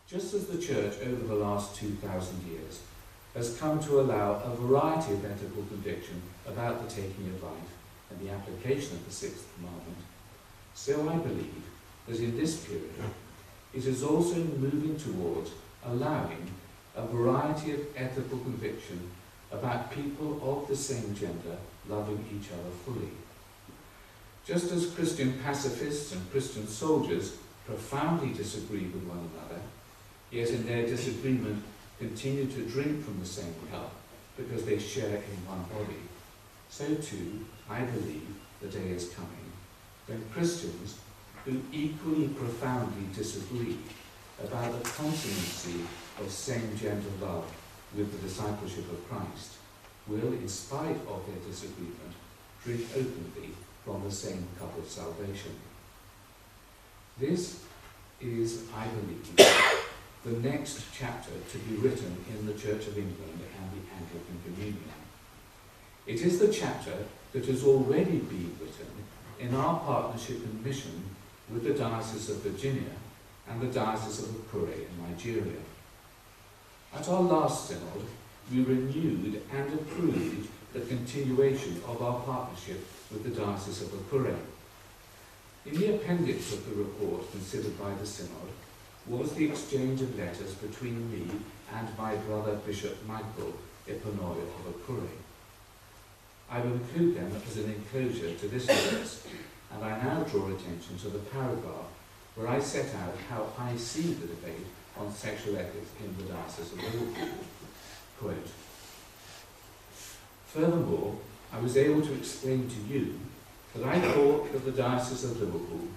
Just as the Church over the last 2,000 years has come to allow a variety of ethical conviction about the taking of life and the application of the Sixth Commandment, so I believe that in this period it is also moving towards allowing a variety of ethical conviction about people of the same gender loving each other fully. Just as Christian pacifists and Christian soldiers profoundly disagree with one another, yet in their disagreement continue to drink from the same cup because they share in one body, so too, I believe, the day is coming when Christians who equally profoundly disagree about the consonancy of same-gender love with the discipleship of Christ will, in spite of their disagreement, drink openly from the same cup of salvation. This is, I believe, the next chapter to be written in the Church of England and the Anglican Communion. It is the chapter that has already been written in our partnership and mission with the Diocese of Virginia and the Diocese of Akure in Nigeria. At our last synod, we renewed and approved the continuation of our partnership with the Diocese of Akure. In the appendix of the report considered by the synod was the exchange of letters between me and my brother Bishop Michael Iponoyo of Akure. I will include them as an enclosure to this address, and I now draw attention to the paragraph where I set out how I see the debate on sexual ethics in the Diocese of Liverpool. Quote, "Furthermore, I was able to explain to you that I thought that the Diocese of Liverpool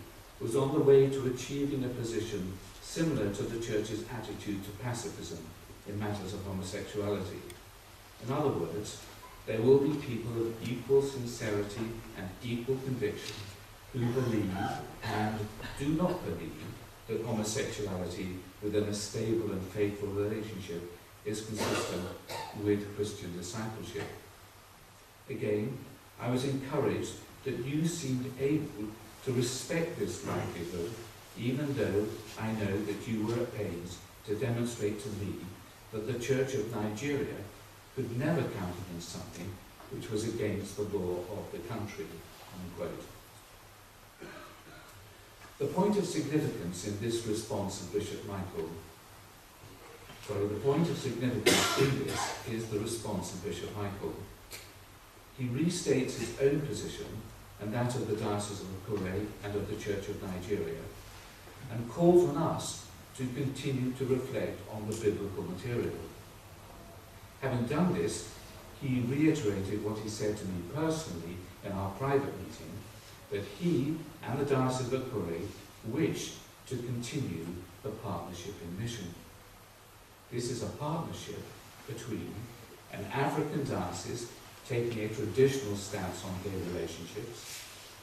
was on the way to achieving a position similar to the Church's attitude to pacifism in matters of homosexuality. In other words, there will be people of equal sincerity and equal conviction who believe and do not believe that homosexuality within a stable and faithful relationship is consistent with Christian discipleship. Again, I was encouraged that you seemed able to respect this likelihood, even though I know that you were at pains to demonstrate to me that the Church of Nigeria could never count against something which was against the law of the country." Unquote. The point of significance in this response of Bishop Michael, the point of significance in this is the response of Bishop Michael. He restates his own position and that of the Diocese of Akure and of the Church of Nigeria, and calls on us to continue to reflect on the biblical material. Having done this, he reiterated what he said to me personally in our private meeting, that he and the Diocese of Akure wish to continue the partnership in mission. This is a partnership between an African diocese taking a traditional stance on gay relationships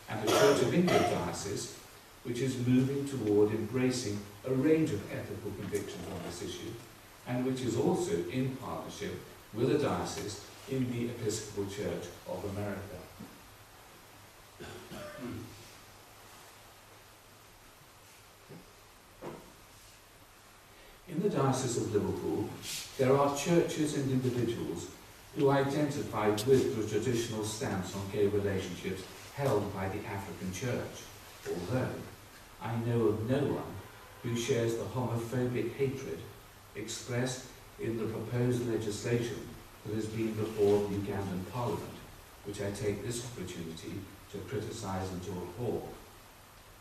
and a Church of England diocese which is moving toward embracing a range of ethical convictions on this issue, and which is also in partnership with a diocese in the Episcopal Church of America. In the Diocese of Liverpool, there are churches and individuals who identify with the traditional stance on gay relationships held by the African Church, although I know of no one who shares the homophobic hatred expressed in the proposed legislation that has been before the Ugandan Parliament, which I take this opportunity to criticise and to abhor.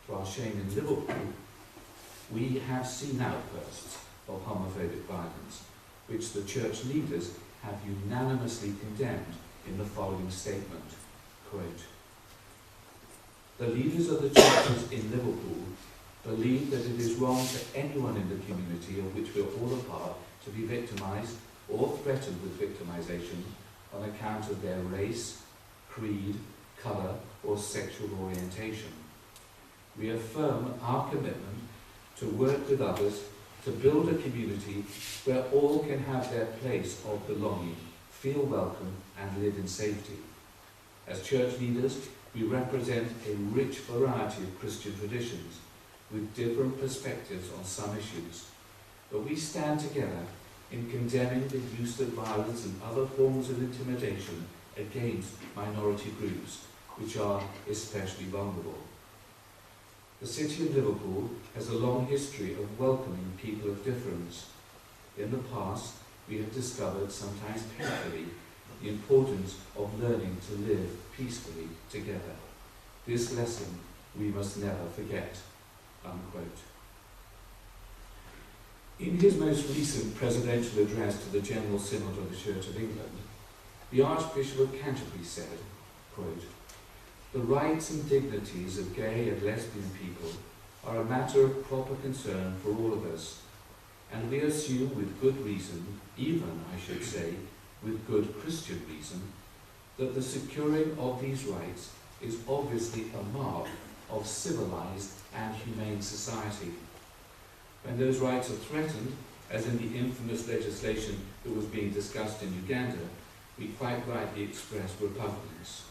To our shame in Liverpool, we have seen outbursts of homophobic violence, which the church leaders have unanimously condemned in the following statement, quote, "The leaders of the churches in Liverpool believe that it is wrong for anyone in the community of which we are all a part to be victimised or threatened with victimisation on account of their race, creed, colour or sexual orientation. We affirm our commitment to work with others to build a community where all can have their place of belonging, feel welcome and live in safety. As church leaders, we represent a rich variety of Christian traditions with different perspectives on some issues. but we stand together in condemning the use of violence and other forms of intimidation against minority groups, which are especially vulnerable. The city of Liverpool has a long history of welcoming people of difference. In the past, we have discovered, sometimes painfully, the importance of learning to live peacefully together. This lesson we must never forget." Unquote. In his most recent presidential address to the General Synod of the Church of England, the Archbishop of Canterbury said, quote, "The rights and dignities of gay and lesbian people are a matter of proper concern for all of us, and we assume with good reason, even, I should say, with good Christian reason, that the securing of these rights is obviously a mark of civilized and humane society. When those rights are threatened, as in the infamous legislation that was being discussed in Uganda, we quite rightly express repugnance."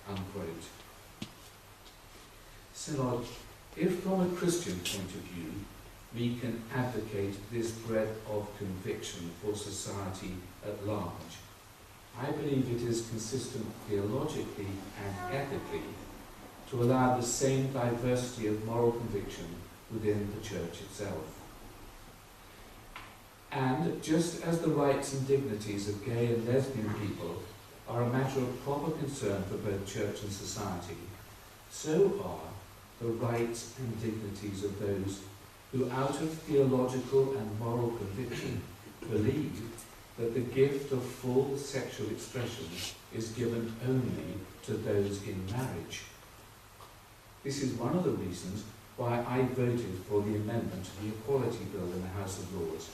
Unquote. Synod, if from a Christian point of view, we can advocate this breadth of conviction for society at large, I believe it is consistent theologically and ethically to allow the same diversity of moral conviction within the Church itself. And just as the rights and dignities of gay and lesbian people are a matter of proper concern for both Church and society, so are the rights and dignities of those who, out of theological and moral conviction, believe that the gift of full sexual expression is given only to those in marriage. This is one of the reasons why I voted for the amendment to the Equality Bill in the House of Lords,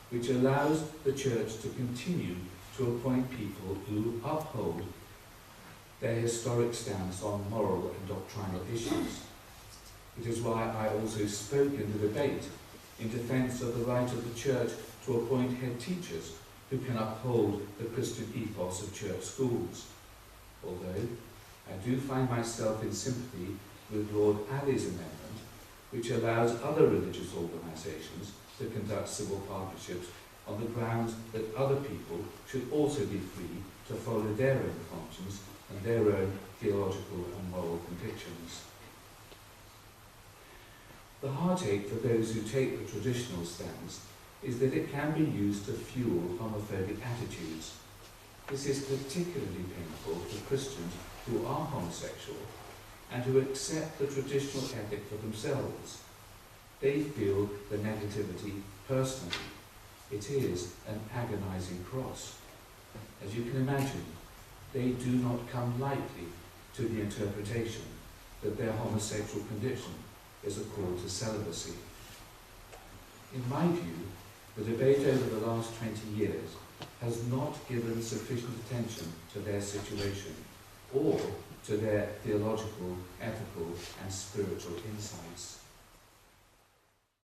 which allows the Church to continue to appoint people who uphold their historic stance on moral and doctrinal issues. It is why I also spoke in the debate in defence of the right of the Church to appoint head teachers who can uphold the Christian ethos of church schools. Although I do find myself in sympathy with Lord Alley's amendment, which allows other religious organisations to conduct civil partnerships on the grounds that other people should also be free to follow their own conscience and their own theological and moral convictions. The heartache for those who take the traditional stance is that it can be used to fuel homophobic attitudes. This is particularly painful for Christians who are homosexual and who accept the traditional ethic for themselves. They feel the negativity personally. It is an agonizing cross. As you can imagine, they do not come lightly to the interpretation that their homosexual condition is a call to celibacy. In my view, the debate over the last 20 years has not given sufficient attention to their situation or to their theological, ethical, and spiritual insights.